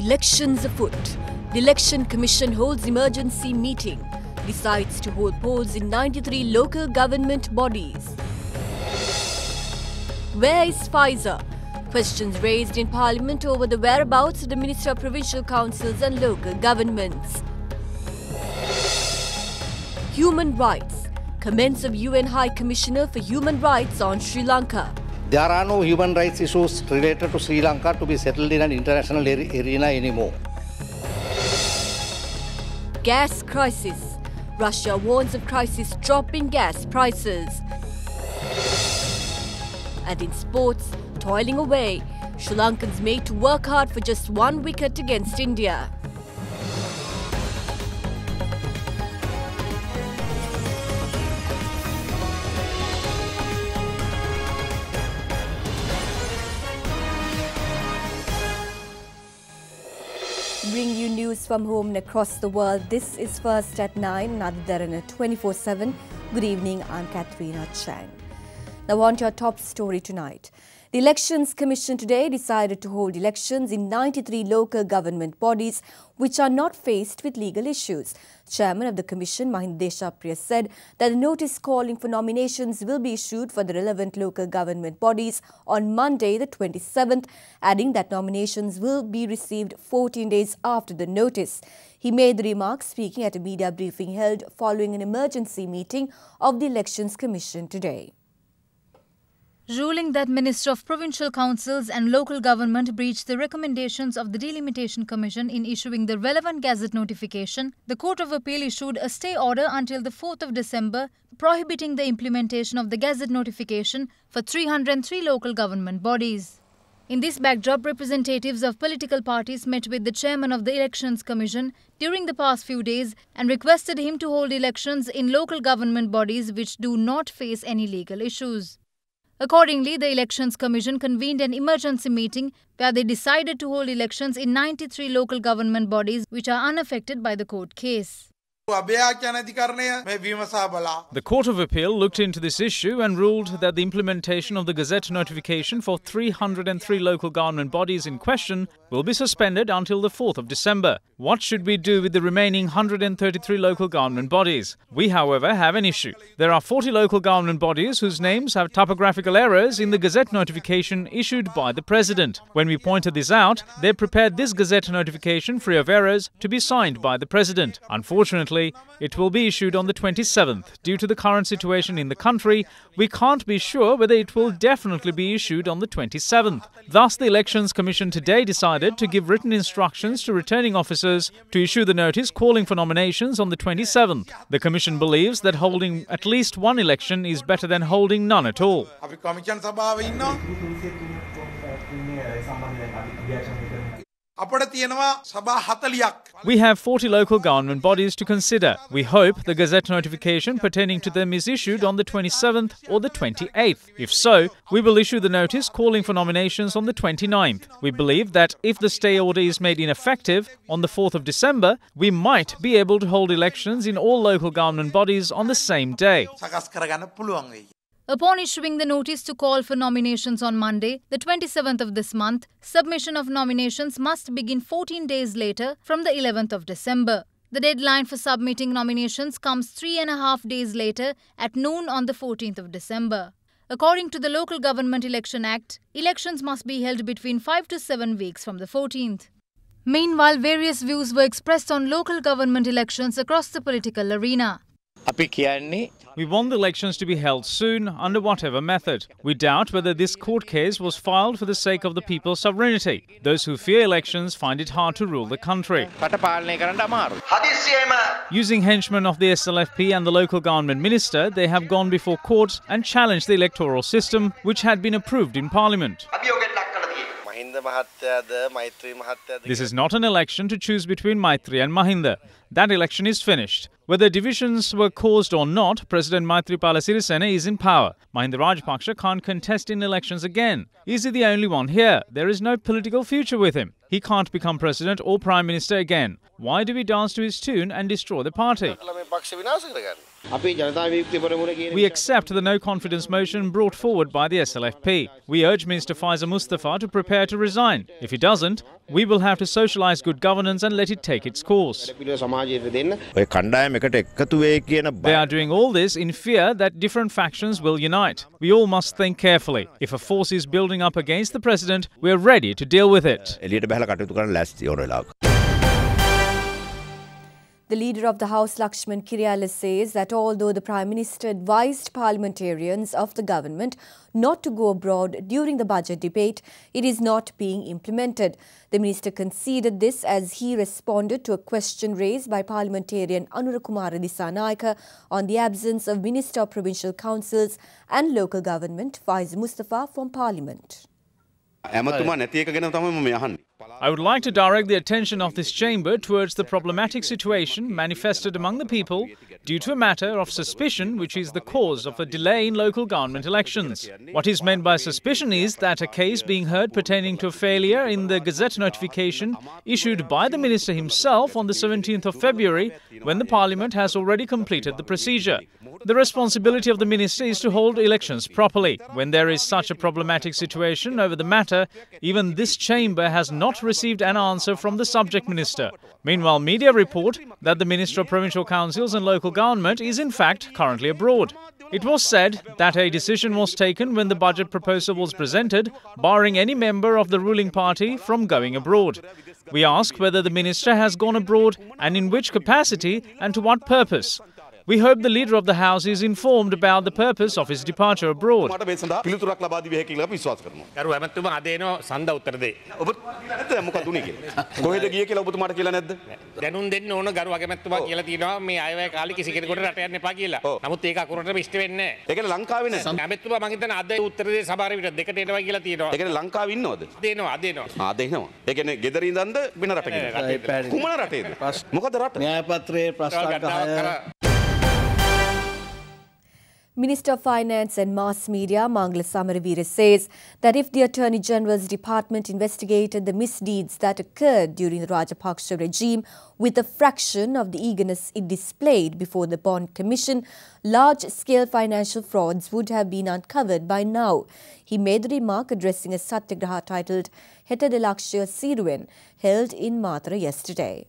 Elections afoot. The Election Commission holds emergency meeting. Decides to hold polls in 93 local government bodies. Where is Pfizer? Questions raised in Parliament over the whereabouts of the Minister of Provincial Councils and local governments. Human rights. Comments of UN High Commissioner for Human Rights on Sri Lanka. There are no human rights issues related to Sri Lanka to be settled in an international arena anymore. Gas crisis. Russia warns of crisis drop in gas prices. And in sports, toiling away, Sri Lankans made to work hard for just one wicket against India. Bring you news from home and across the world. This is First at 9, another Derana 24/7. Good evening, I'm Katrina Chang. Now on to our top story tonight. The Elections Commission today decided to hold elections in 93 local government bodies which are not faced with legal issues. Chairman of the Commission, Mahinda Priya, said that a notice calling for nominations will be issued for the relevant local government bodies on Monday the 27th, adding that nominations will be received 14 days after the notice. He made the remarks speaking at a media briefing held following an emergency meeting of the Elections Commission today. Ruling that Minister of Provincial Councils and Local Government breached the recommendations of the Delimitation Commission in issuing the relevant Gazette notification, the Court of Appeal issued a stay order until the 4th of December prohibiting the implementation of the Gazette notification for 303 local government bodies. In this backdrop, representatives of political parties met with the chairman of the Elections Commission during the past few days and requested him to hold elections in local government bodies which do not face any legal issues. Accordingly, the Elections Commission convened an emergency meeting where they decided to hold elections in 93 local government bodies which are unaffected by the court case. The Court of Appeal looked into this issue and ruled that the implementation of the Gazette notification for 303 local government bodies in question will be suspended until the 4th of December. What should we do with the remaining 133 local government bodies? We, however, have an issue. There are 40 local government bodies whose names have typographical errors in the Gazette notification issued by the President. When we pointed this out, they prepared this Gazette notification free of errors to be signed by the President. Unfortunately, it will be issued on the 27th. Due to the current situation in the country, we can't be sure whether it will definitely be issued on the 27th. Thus, the Elections Commission today decided to give written instructions to returning officers to issue the notice calling for nominations on the 27th. The Commission believes that holding at least one election is better than holding none at all. We have 40 local government bodies to consider. We hope the Gazette notification pertaining to them is issued on the 27th or the 28th. If so, we will issue the notice calling for nominations on the 29th. We believe that if the stay order is made ineffective on the 4th of December, we might be able to hold elections in all local government bodies on the same day. Upon issuing the notice to call for nominations on Monday, the 27th of this month, submission of nominations must begin 14 days later from the 11th of December. The deadline for submitting nominations comes 3.5 days later at noon on the 14th of December. According to the Local Government Election Act, elections must be held between 5 to 7 weeks from the 14th. Meanwhile, various views were expressed on local government elections across the political arena. We want the elections to be held soon, under whatever method. We doubt whether this court case was filed for the sake of the people's sovereignty. Those who fear elections find it hard to rule the country. Using henchmen of the SLFP and the local government minister, they have gone before courts and challenged the electoral system, which had been approved in Parliament. This is not an election to choose between Maitri and Mahinda. That election is finished. Whether divisions were caused or not, President Maithripala Sirisena is in power. Mahinda Rajapaksa can't contest in elections again. Is he the only one here? There is no political future with him. He can't become president or prime minister again. Why do we dance to his tune and destroy the party? We accept the no-confidence motion brought forward by the SLFP. We urge Minister Faisal Mustafa to prepare to resign. If he doesn't, we will have to socialise good governance and let it take its course. They are doing all this in fear that different factions will unite. We all must think carefully. If a force is building up against the president, we are ready to deal with it. The leader of the House, Lakshman Kiriyala, says that although the Prime Minister advised parliamentarians of the government not to go abroad during the budget debate, it is not being implemented. The minister conceded this as he responded to a question raised by parliamentarian Anurakumara Dissanayaka on the absence of Minister of Provincial Councils and Local Government, Faisal Mustafa, from Parliament. I would like to direct the attention of this chamber towards the problematic situation manifested among the people due to a matter of suspicion which is the cause of a delay in local government elections. What is meant by suspicion is that a case being heard pertaining to a failure in the Gazette notification issued by the Minister himself on the 17th of February when the Parliament has already completed the procedure. The responsibility of the Minister is to hold elections properly. When there is such a problematic situation over the matter, even this chamber has not received an answer from the subject minister. Meanwhile, media report that the Minister of Provincial Councils and Local Government is in fact currently abroad. It was said that a decision was taken when the budget proposal was presented, barring any member of the ruling party from going abroad. We ask whether the minister has gone abroad and in which capacity and to what purpose. We hope the leader of the House is informed about the purpose of his departure abroad. Minister of Finance and Mass Media, Mangala Samaravira, says that if the Attorney General's Department investigated the misdeeds that occurred during the Rajapaksa regime with a fraction of the eagerness it displayed before the Bond Commission, large-scale financial frauds would have been uncovered by now. He made the remark addressing a satyagraha titled Heta de Lakshya Siruwen, held in Mathura yesterday.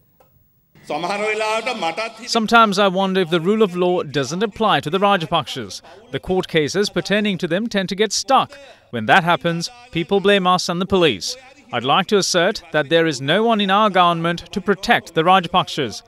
Sometimes I wonder if the rule of law doesn't apply to the Rajapakshas. The court cases pertaining to them tend to get stuck. When that happens, people blame us and the police. I'd like to assert that there is no one in our government to protect the Rajapakshas.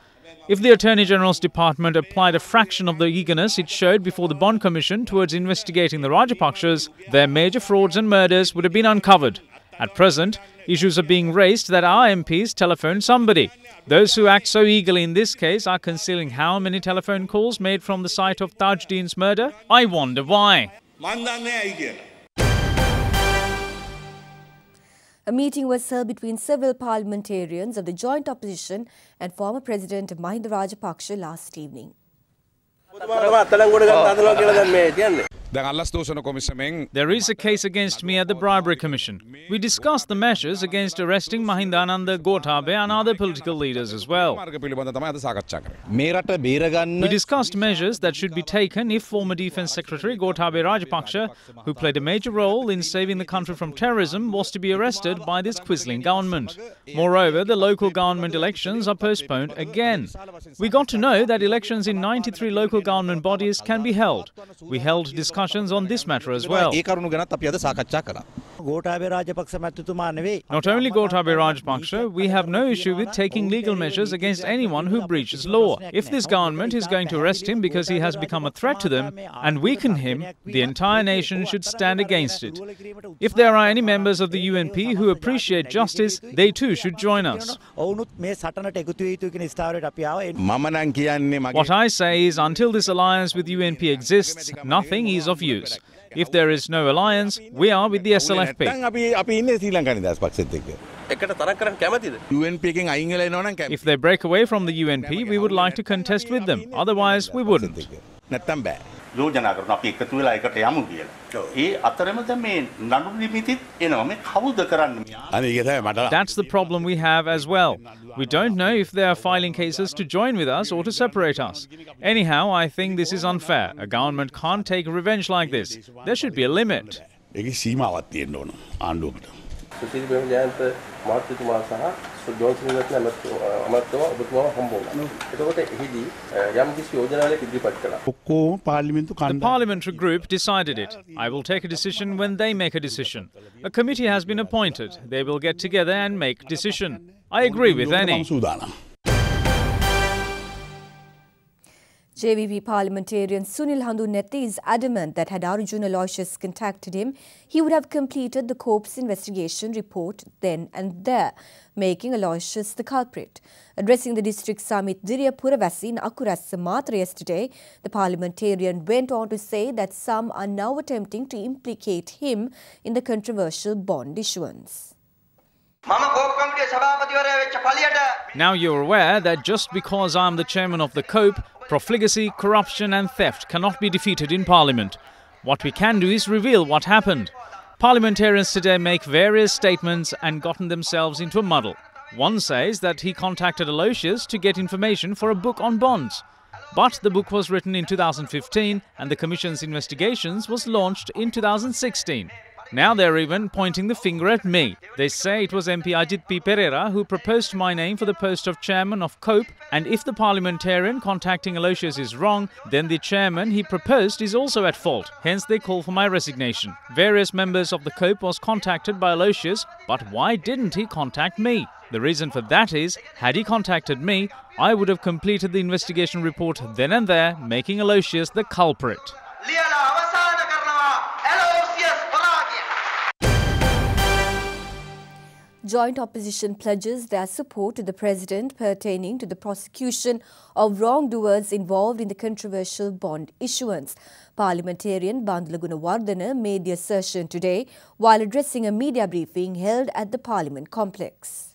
If the Attorney General's Department applied a fraction of the eagerness it showed before the Bond Commission towards investigating the Rajapakshas, their major frauds and murders would have been uncovered. At present, issues are being raised that our MPs telephoned somebody. Those who act so eagerly in this case are concealing how many telephone calls made from the site of Tajuddin's murder. I wonder why. A meeting was held between several parliamentarians of the joint opposition and former President Mahinda Rajapaksa last evening. There is a case against me at the Bribery Commission. We discussed the measures against arresting Mahindananda, Gotabaya and other political leaders as well. We discussed measures that should be taken if former Defence Secretary Gotabaya Rajapaksa, who played a major role in saving the country from terrorism, was to be arrested by this quisling government. Moreover, the local government elections are postponed again. We got to know that elections in 93 local government bodies can be held. We held discussions on this matter as well. Not only Gotabaya Rajapaksa, we have no issue with taking legal measures against anyone who breaches law. If this government is going to arrest him because he has become a threat to them and weaken him, the entire nation should stand against it. If there are any members of the UNP who appreciate justice, they too should join us. What I say is, until this alliance with UNP exists, nothing is of use. If there is no alliance, we are with the SLFP. If they break away from the UNP, we would like to contest with them. Otherwise, we wouldn't. යෝජනා කරනවා අපි එකතු වෙලා එකට යමු කියලා. ඒ අතරම දැන් මේ නඩු නිමිතිත් එනවා. මේ කවුද කරන්නේ? That's the problem we have as well. We don't know if they are filing cases to join with us or to separate us. Anyhow, I think this is unfair. A government can't take revenge like this. There should be a limit. The parliamentary group decided it. I will take a decision when they make a decision. A committee has been appointed. They will get together and make decision. I agree with any. JVP parliamentarian Sunil Handunetty is adamant that had Arjun Aloysius contacted him, he would have completed the Corps investigation report then and there, making Aloysius the culprit. Addressing the district summit Diriyapura in Akurassa Matra yesterday, the parliamentarian went on to say that some are now attempting to implicate him in the controversial bond issuance. Now you're aware that just because I'm the chairman of the COPE, profligacy, corruption and theft cannot be defeated in Parliament. What we can do is reveal what happened. Parliamentarians today make various statements and gotten themselves into a muddle. One says that he contacted Aloysius to get information for a book on bonds. But the book was written in 2015 and the Commission's investigations was launched in 2016. Now they're even pointing the finger at me. They say it was MP Ajit P. Pereira who proposed my name for the post of chairman of COPE, and if the parliamentarian contacting Aloysius is wrong, then the chairman he proposed is also at fault. Hence they call for my resignation. Various members of the COPE was contacted by Aloysius, but why didn't he contact me? The reason for that is, had he contacted me, I would have completed the investigation report then and there, making Aloysius the culprit. Joint opposition pledges their support to the president pertaining to the prosecution of wrongdoers involved in the controversial bond issuance. Parliamentarian Bandula Gunawardena made the assertion today while addressing a media briefing held at the Parliament complex.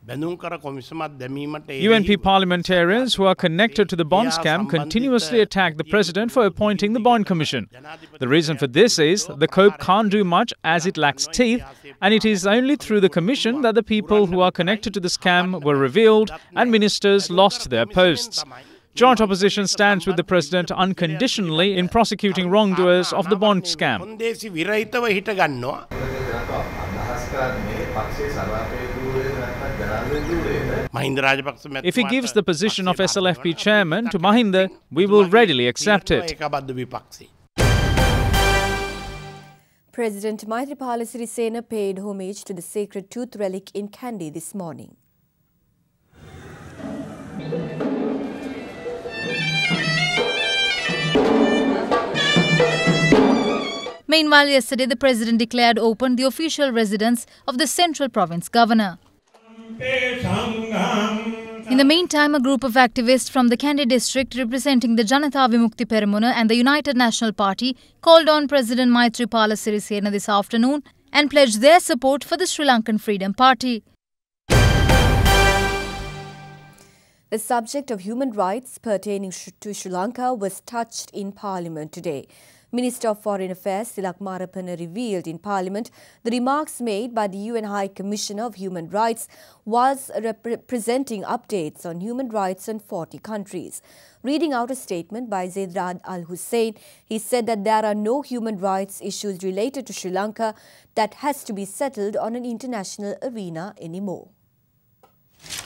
UNP parliamentarians who are connected to the bond scam continuously attack the president for appointing the bond commission. The reason for this is the COPE can't do much as it lacks teeth, and it is only through the commission that the people who are connected to the scam were revealed and ministers lost their posts. Joint opposition stands with the president unconditionally in prosecuting wrongdoers of the bond scam. If he gives the position of SLFP chairman to Mahinda, we will readily accept it. President Maithripala Sirisena paid homage to the sacred tooth relic in Kandy this morning. Meanwhile, yesterday the president declared open the official residence of the Central Province Governor. In the meantime, a group of activists from the Kandy district representing the Janatha Vimukti Peramuna and the United National Party called on President Maithripala Sirisena this afternoon and pledged their support for the Sri Lankan Freedom Party. The subject of human rights pertaining to Sri Lanka was touched in Parliament today. Minister of Foreign Affairs Tilak Marapana revealed in Parliament the remarks made by the UN High Commissioner of Human Rights whilst presenting updates on human rights in 40 countries. Reading out a statement by Zaid Rad Al Hussein, he said that there are no human rights issues related to Sri Lanka that has to be settled on an international arena anymore.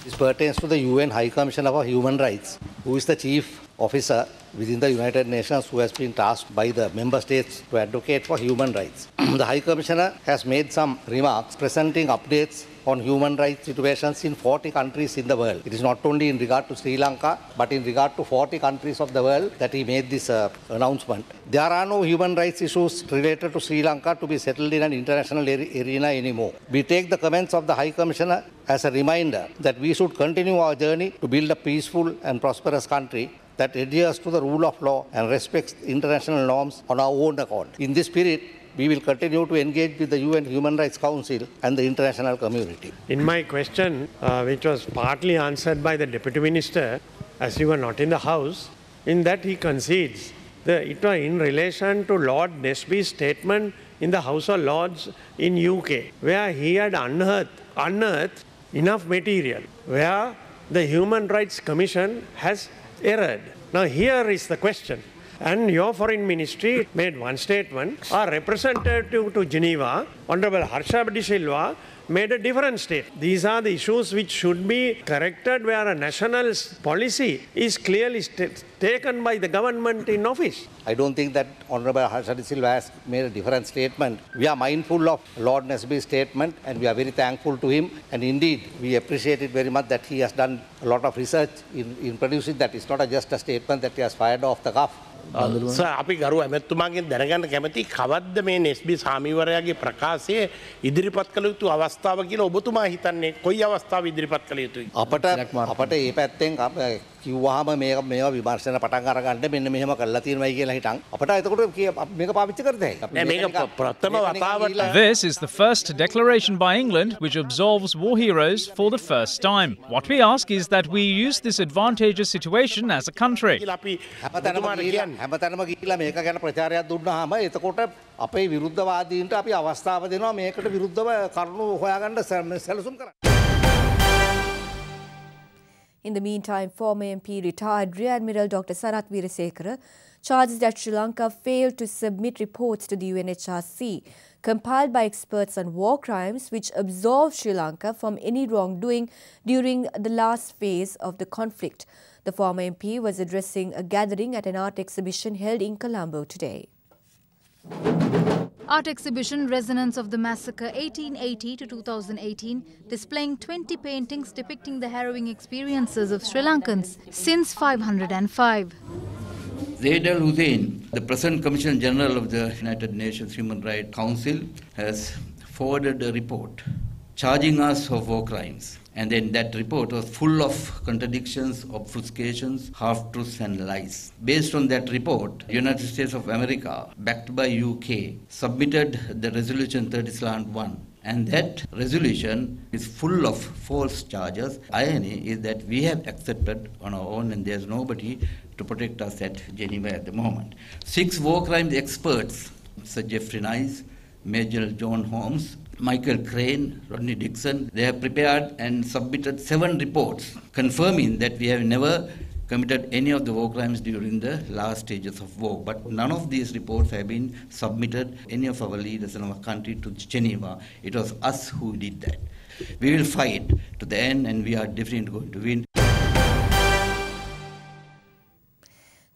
This pertains to the UN High Commissioner for Human Rights, who is the chief officer within the United Nations who has been tasked by the member states to advocate for human rights. The High Commissioner has made some remarks presenting updates on human rights situations in 40 countries in the world. It is not only in regard to Sri Lanka, but in regard to 40 countries of the world that he made this announcement. There are no human rights issues related to Sri Lanka to be settled in an international arena anymore. We take the comments of the High Commissioner as a reminder that we should continue our journey to build a peaceful and prosperous country that adheres to the rule of law and respects international norms on our own account. In this spirit, we will continue to engage with the UN Human Rights Council and the international community. In my question, which was partly answered by the Deputy Minister, as you were not in the House, in that he concedes It was in relation to Lord Nesby's statement in the House of Lords in UK, where he had unearthed enough material, where the Human Rights Commission has erred. Now here is the question. And your foreign ministry made one statement. Our representative to Geneva, Honorable Harsha De Silva, made a different statement. These are the issues which should be corrected where a national policy is clearly taken by the government in office. I don't think that Honorable Harsha De Silva has made a different statement. We are mindful of Lord Nesby's statement and we are very thankful to him. And indeed, we appreciate it very much that he has done a lot of research in producing that. It's not just a statement that he has fired off the cuff. අපි ගරු ඇමැතුමාගෙන් දැනගන්න කැමති කවද්ද මේ SB. සාමිවරයාගේ ප්‍රකාශය ඉදිරිපත් කළ යුතු අවස්ථාව කියලා ඔබතුමා හිතන්නේ කොයි අවස්ථාව ඉදිරිපත් කළ යුතුයි? අපට ඒ පැත්තෙන් කිව්වහම මේවා විමර්ශන පටන් අරගන්න මෙන්න මෙහෙම කරලා තියෙනවායි කියලා හිටන් අපට එතකොට මේක පාවිච්චි කරද හැකියි. This is the first declaration by England which absolves war heroes for the first time. What we ask is that we use this advantageous situation as a country. හැමතැනම ගිහිල්ලා මේක ගැන ප්‍රචාරයක් දුන්නාම එතකොට අපේ විරුද්ධවාදීන්ට අපි අවස්ථාව දෙනවා මේකට විරුද්ධව කරුණු හොයාගන්න සැලසුම් කරන්න. In the meantime, former MP retired Rear Admiral Dr. Sarath Weerasekara charges that Sri Lanka failed to submit reports to the UNHRC compiled by experts on war crimes which absolved Sri Lanka from any wrongdoing during the last phase of the conflict. The former MP was addressing a gathering at an art exhibition held in Colombo today. Art exhibition Resonance of the Massacre 1880 to 2018, displaying 20 paintings depicting the harrowing experiences of Sri Lankans since 505. Zaid al-Hussein, the present Commissioner General of the United Nations Human Rights Council, has forwarded a report charging us of war crimes. And then that report was full of contradictions, obfuscations, half-truths and lies. Based on that report, the United States of America, backed by UK, submitted the resolution 30/1. And that resolution is full of false charges. Irony is that we have accepted on our own and there's nobody to protect us at Geneva at the moment. 6 war crimes experts, Sir Jeffrey Nice, Major John Holmes, Michael Crane, Rodney Dixon, they have prepared and submitted 7 reports confirming that we have never committed any of the war crimes during the last stages of war. But none of these reports have been submitted, any of our leaders in our country, to Geneva. It was us who did that. We will fight to the end and we are definitely going to win.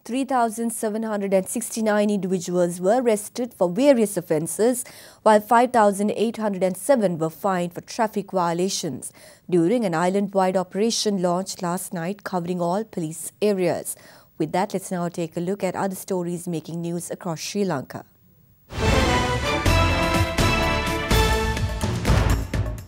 3,769 individuals were arrested for various offences, while 5,807 were fined for traffic violations during an island-wide operation launched last night covering all police areas. With that, let's now take a look at other stories making news across Sri Lanka.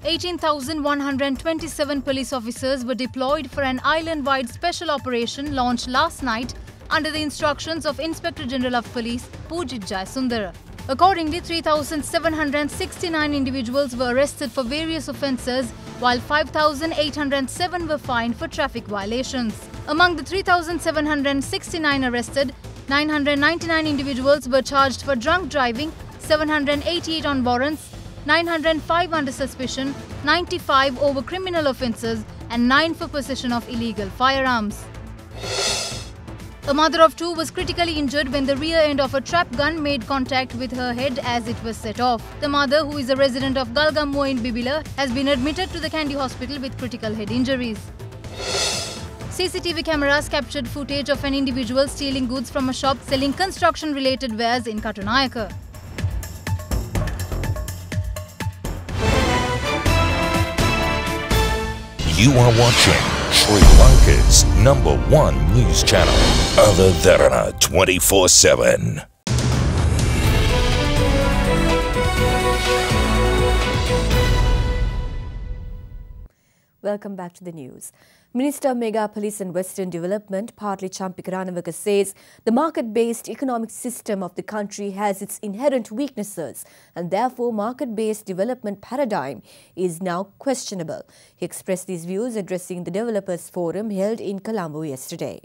18,127 police officers were deployed for an island-wide special operation launched last night under the instructions of Inspector General of Police Pujit Jayasundara. Accordingly, 3,769 individuals were arrested for various offences, while 5,807 were fined for traffic violations. Among the 3,769 arrested, 999 individuals were charged for drunk driving, 788 on warrants, 905 under suspicion, 95 over criminal offences and 9 for possession of illegal firearms. A mother of 2 was critically injured when the rear end of a trap gun made contact with her head as it was set off. The mother, who is a resident of Galgamuwa in Bibila, has been admitted to the Kandy hospital with critical head injuries. CCTV cameras captured footage of an individual stealing goods from a shop selling construction-related wares in Katunayaka. You are watching Sri Lanka's #1 news channel, Derana 24/7. Welcome back to the news. Minister of Megapolis and Western Development, Partly Champika Ranawaka, says the market-based economic system of the country has its inherent weaknesses and therefore market-based development paradigm is now questionable. He expressed these views addressing the Developers Forum held in Colombo yesterday.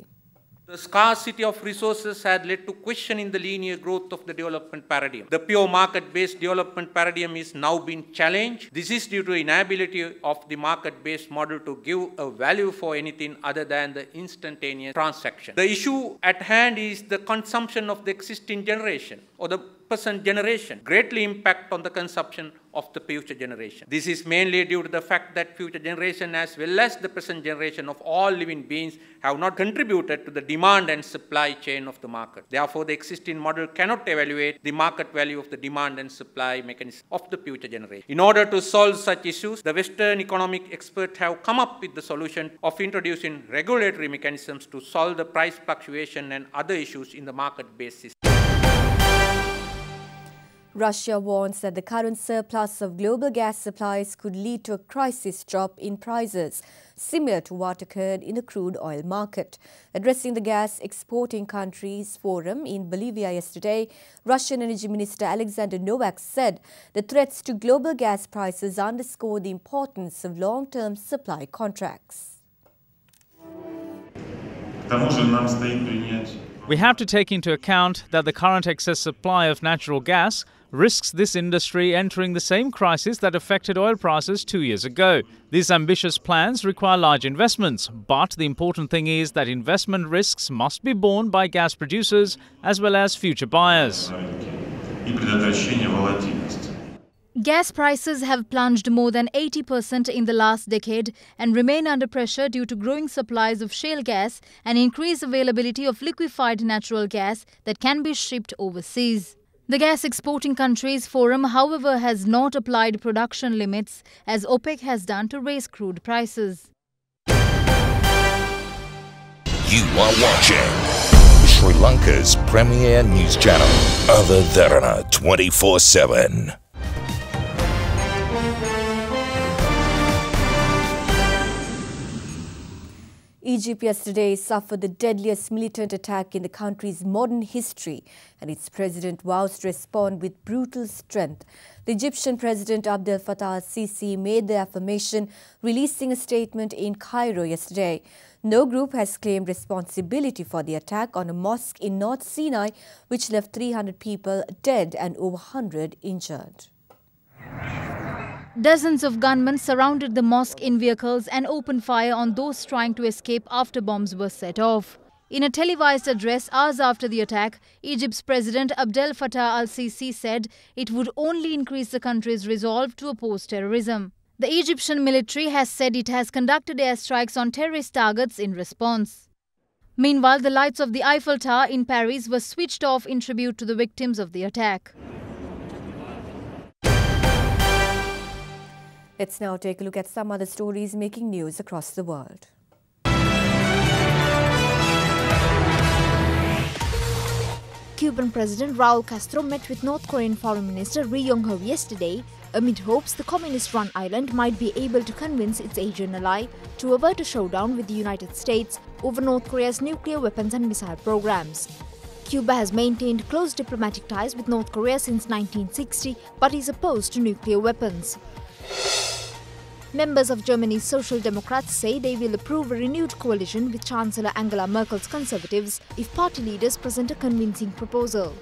The scarcity of resources had led to questioning the linear growth of the development paradigm. The pure market-based development paradigm is now being challenged. This is due to inability of the market-based model to give a value for anything other than the instantaneous transaction. The issue at hand is the consumption of the existing generation or the present generation greatly impact on the consumption of the future generation. This is mainly due to the fact that future generation as well as the present generation of all living beings have not contributed to the demand and supply chain of the market. Therefore, the existing model cannot evaluate the market value of the demand and supply mechanism of the future generation. In order to solve such issues, the Western economic experts have come up with the solution of introducing regulatory mechanisms to solve the price fluctuation and other issues in the market-based system. Russia warns that the current surplus of global gas supplies could lead to a crisis drop in prices, similar to what occurred in the crude oil market. Addressing the gas exporting countries forum in Bolivia yesterday, Russian Energy Minister Alexander Novak said the threats to global gas prices underscore the importance of long-term supply contracts. We have to take into account that the current excess supply of natural gas risks this industry entering the same crisis that affected oil prices 2 years ago. These ambitious plans require large investments, but the important thing is that investment risks must be borne by gas producers as well as future buyers. Gas prices have plunged more than 80% in the last decade and remain under pressure due to growing supplies of shale gas and increased availability of liquefied natural gas that can be shipped overseas. The Gas Exporting Countries Forum, however, has not applied production limits as OPEC has done to raise crude prices. You are watching Sri Lanka's premier news channel, Other Derana 24/7. Egypt yesterday suffered the deadliest militant attack in the country's modern history, and its president vows to respond with brutal strength. The Egyptian President Abdel Fattah al-Sisi made the affirmation, releasing a statement in Cairo yesterday. No group has claimed responsibility for the attack on a mosque in North Sinai, which left 300 people dead and over 100 injured. Dozens of gunmen surrounded the mosque in vehicles and opened fire on those trying to escape after bombs were set off. In a televised address hours after the attack, Egypt's President Abdel Fattah al-Sisi said it would only increase the country's resolve to oppose terrorism. The Egyptian military has said it has conducted airstrikes on terrorist targets in response. Meanwhile, the lights of the Eiffel Tower in Paris were switched off in tribute to the victims of the attack. Let's now take a look at some other stories making news across the world. Cuban President Raul Castro met with North Korean Foreign Minister Ri Yong-ho yesterday amid hopes the communist-run island might be able to convince its Asian ally to avert a showdown with the United States over North Korea's nuclear weapons and missile programs. Cuba has maintained close diplomatic ties with North Korea since 1960 but is opposed to nuclear weapons. Members of Germany's Social Democrats say they will approve a renewed coalition with Chancellor Angela Merkel's Conservatives if party leaders present a convincing proposal.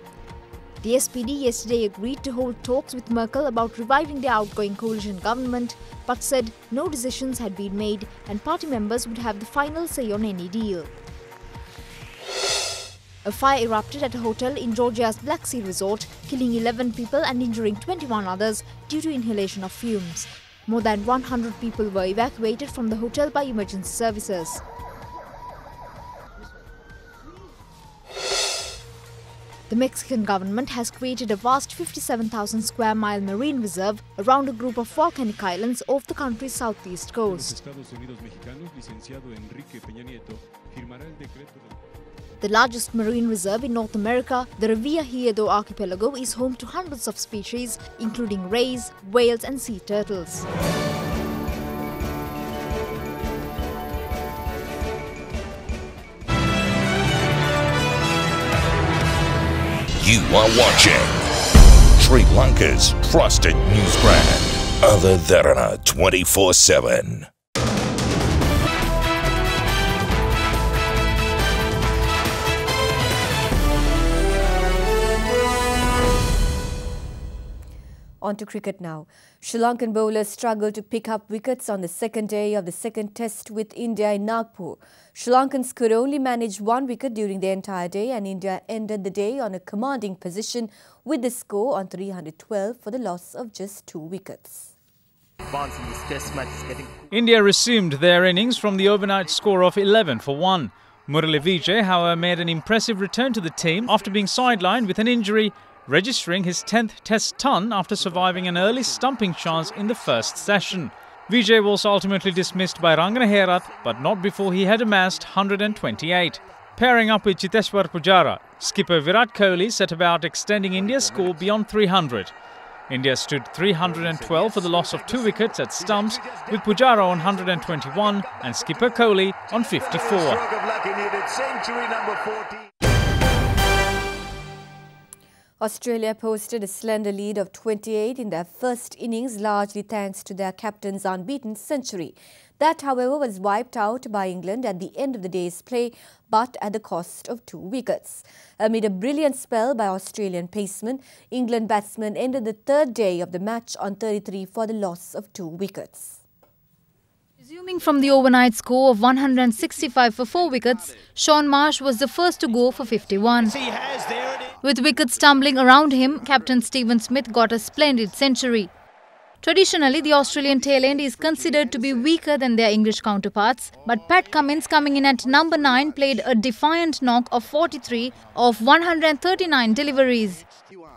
The SPD yesterday agreed to hold talks with Merkel about reviving the outgoing coalition government, but said no decisions had been made and party members would have the final say on any deal. A fire erupted at a hotel in Georgia's Black Sea resort, killing 11 people and injuring 21 others due to inhalation of fumes. More than 100 people were evacuated from the hotel by emergency services. The Mexican government has created a vast 57,000 square mile marine reserve around a group of volcanic islands off the country's southeast coast. The largest marine reserve in North America, the Revillagigedo archipelago, is home to hundreds of species, including rays, whales and sea turtles. You are watching Sri Lanka's trusted news brand, Other Derana 24/7. On to cricket now. Sri Lankan bowlers struggled to pick up wickets on the second day of the second test with India in Nagpur. Sri Lankans could only manage one wicket during the entire day, and India ended the day on a commanding position with the score on 312 for the loss of just 2 wickets. India resumed their innings from the overnight score of 11 for 1. Murali Vijay, however, made an impressive return to the team after being sidelined with an injury, registering his 10th test ton after surviving an early stumping chance in the first session. Vijay was ultimately dismissed by Rangana Herath, but not before he had amassed 128. Pairing up with Chiteshwar Pujara, skipper Virat Kohli set about extending India's score beyond 300. India stood 312 for the loss of 2 wickets at stumps, with Pujara on 121 and skipper Kohli on 54. Australia posted a slender lead of 28 in their first innings, largely thanks to their captain's unbeaten century. That, however, was wiped out by England at the end of the day's play, but at the cost of 2 wickets. Amid a brilliant spell by Australian pacemen, England batsmen ended the third day of the match on 33 for the loss of 2 wickets. Resuming from the overnight score of 165 for 4 wickets, Shaun Marsh was the first to go for 51. With wickets tumbling around him, captain Stephen Smith got a splendid century. Traditionally, the Australian tail end is considered to be weaker than their English counterparts, but Pat Cummins, coming in at number 9, played a defiant knock of 43 of 139 deliveries.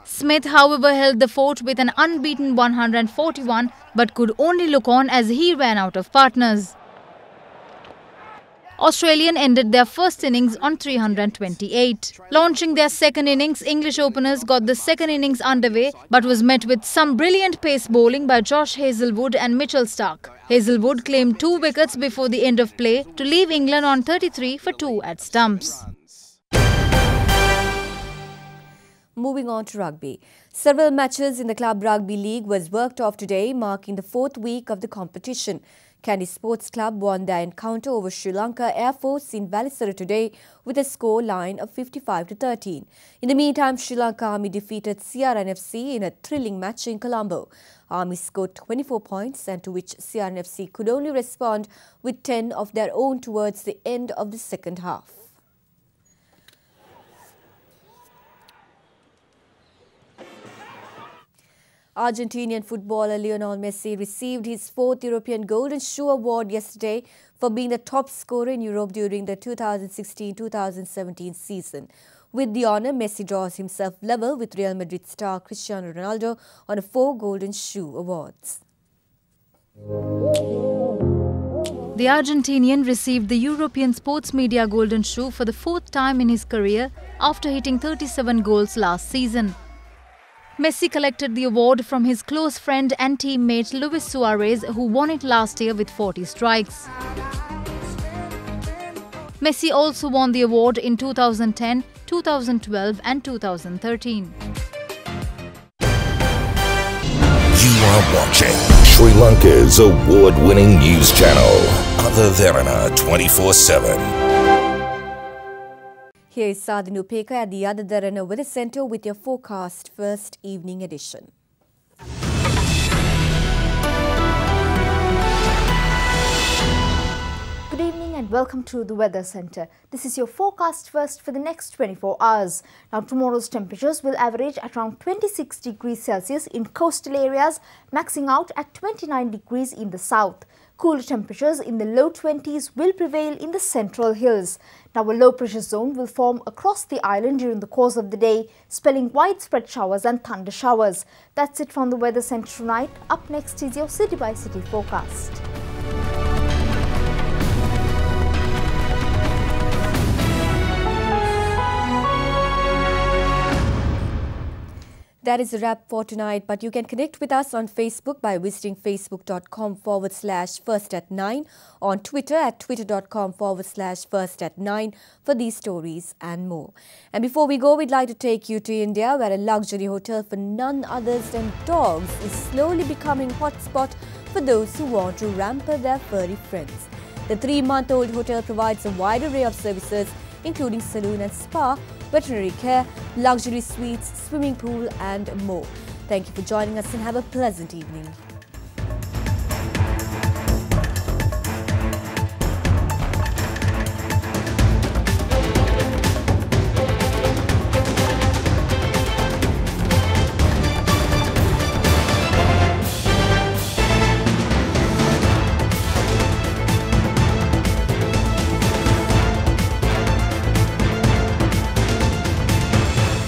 Smith, however, held the fort with an unbeaten 141, but could only look on as he ran out of partners. Australian ended their first innings on 328. Launching their second innings, English openers got the second innings underway, but was met with some brilliant pace bowling by Josh Hazlewood and Mitchell Starc. Hazlewood claimed 2 wickets before the end of play to leave England on 33 for 2 at stumps. Moving on to rugby. Several matches in the Club Rugby League was worked off today, marking the 4th week of the competition. Kandy Sports Club won their encounter over Sri Lanka Air Force in Valisara today with a score line of 55-13. In the meantime, Sri Lanka Army defeated CRNFC in a thrilling match in Colombo. Army scored 24 points, and to which CRNFC could only respond with 10 of their own towards the end of the second half. Argentinian footballer Lionel Messi received his 4th European Golden Shoe Award yesterday for being the top scorer in Europe during the 2016-2017 season. With the honour, Messi draws himself level with Real Madrid star Cristiano Ronaldo on 4 Golden Shoe Awards. The Argentinian received the European Sports Media Golden Shoe for the 4th time in his career after hitting 37 goals last season. Messi collected the award from his close friend and teammate Luis Suarez, who won it last year with 40 strikes. Messi also won the award in 2010, 2012 and 2013. You are watching Sri Lanka's award-winning news channel, Derana 24/7. Here is Sadhanu Peka at the Derana Weather Centre with your forecast first evening edition. Good evening and welcome to the Weather Centre. This is your forecast first for the next 24 hours. Now, tomorrow's temperatures will average at around 26 degrees Celsius in coastal areas, maxing out at 29 degrees in the south. Cooler temperatures in the low 20s will prevail in the central hills. Now, a low pressure zone will form across the island during the course of the day, spelling widespread showers and thunder showers. That's it from the Weather Centre tonight. Up next is your city by city forecast. That is a wrap for tonight, but you can connect with us on Facebook by visiting facebook.com/first@9, on Twitter at twitter.com/first@9 for these stories and more. And before we go, we'd like to take you to India, where a luxury hotel for none others than dogs is slowly becoming a hotspot for those who want to pamper their furry friends. The 3-month-old hotel provides a wide array of services, including saloon and spa, veterinary care, luxury suites, swimming pool and more. Thank you for joining us and have a pleasant evening.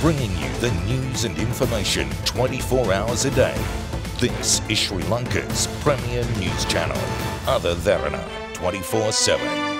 Bringing you the news and information 24 hours a day. This is Sri Lanka's premier news channel, Other Derana 24/7.